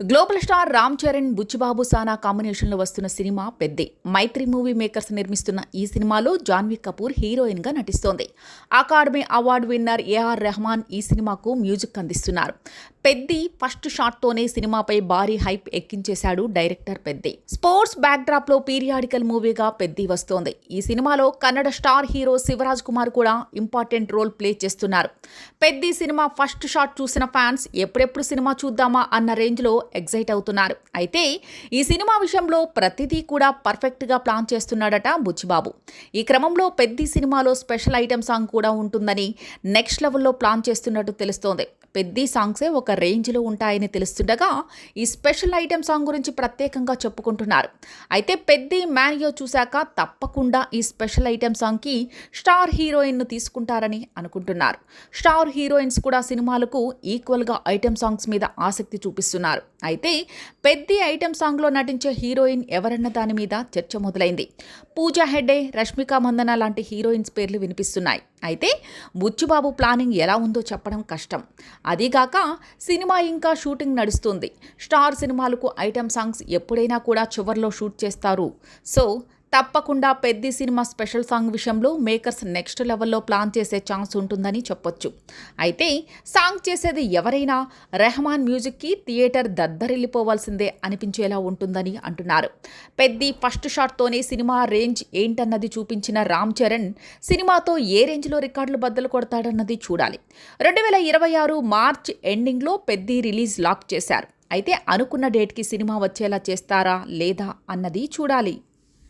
Global star Ram Charan, Buchibabu Sana కాంబినేషన్లో వస్తున్న సినిమా పెద్ది. మైత్రి మూవీ మేకర్స్ నిర్మిస్తున్న ఈ సినిమాలో జాన్వీ కపూర్ హీరోయిన్ గా నటిస్తోంది. Academy award winner AR Rahman ఈ సినిమాకు మ్యూజిక్ అందిస్తున్నారు. పెద్ది ఫస్ట్ షాట్ తోనే సినిమాపై భారీ హైప్ ఎక్కించేశాడు director Peddi. Sports back drop లో పీరియాడికల్ మూవీగా పెద్ది వస్తోంది. ఈ సినిమాలో కన్నడ స్టార్ హీరో శివరాజ్ కుమార్ కూడా ఇంపార్టెంట్ రోల్ ప్లే చేస్తున్నారు. పెద్ది సినిమా ఫస్ట్ షాట్ చూసిన ఫ్యాన్స్ ఎప్పుడెప్పుడు సినిమా చూద్దామా అన్న రేంజ్ లో ఎగ్జైట్ అవుతున్నారు. అయితే ఈ సినిమా విషయంలో ప్రతిదీ కూడా పర్ఫెక్ట్ గా ప్లాన్ చేస్తున్నాడట బుచ్చిబాబు. ఈ క్రమంలో పెద్ది సినిమాలో స్పెషల్ ఐటమ్ సాంగ్ కూడా ఉంటుందని నెక్స్ట్ లెవెల్లో ప్లాన్ చేస్తున్నట్టు తెలుస్తోంది. పెద్ది సాంగ్సే ఒక రేంజ్లో ఉంటాయని తెలుస్తుండగా ఈ స్పెషల్ ఐటమ్ సాంగ్ గురించి ప్రత్యేకంగా చెప్పుకుంటున్నారు. అయితే పెద్ది మ్యానియో చూశాక తప్పకుండా ఈ స్పెషల్ ఐటమ్ సాంగ్కి స్టార్ హీరోయిన్ను తీసుకుంటారని అనుకుంటున్నారు. స్టార్ హీరోయిన్స్ కూడా సినిమాలకు ఈక్వల్గా ఐటమ్ సాంగ్స్ మీద ఆసక్తి చూపిస్తున్నారు. అయితే పెద్ది ఐటమ్ సాంగ్లో నటించే హీరోయిన్ ఎవరన్న దాని మీద చర్చ మొదలైంది. పూజా హెగ్డే, రష్మిక మందన లాంటి హీరోయిన్స్ పేర్లు వినిపిస్తున్నాయి. అయితే బుచ్చిబాబు ప్లానింగ్ ఎలా ఉందో చెప్పడం కష్టం. అదీగాక సినిమా ఇంకా షూటింగ్ నడుస్తుంది. స్టార్ సినిమాలకు ఐటమ్ సాంగ్స్ ఎప్పుడైనా కూడా చివర్లో షూట్ చేస్తారు. సో తప్పకుండా పెద్ది సినిమా స్పెషల్ సాంగ్ విషయంలో మేకర్స్ నెక్స్ట్ లెవెల్లో ప్లాన్ చేసే ఛాన్స్ ఉంటుందని చెప్పొచ్చు. అయితే సాంగ్ చేసేది ఎవరైనా రెహమాన్ మ్యూజిక్కి థియేటర్ దద్దరిల్లిపోవాల్సిందే అనిపించేలా ఉంటుందని అంటున్నారు. పెద్ది ఫస్ట్ షాట్తోనే సినిమా రేంజ్ ఏంటన్నది చూపించిన రామ్ చరణ్ సినిమాతో ఏ రేంజ్లో రికార్డులు బద్దలు కొడతాడన్నది చూడాలి. 2026 మార్చ్ ఎండింగ్లో పెద్ది రిలీజ్ లాక్ చేశారు. అయితే అనుకున్న డేట్కి సినిమా వచ్చేలా చేస్తారా లేదా అన్నది చూడాలి.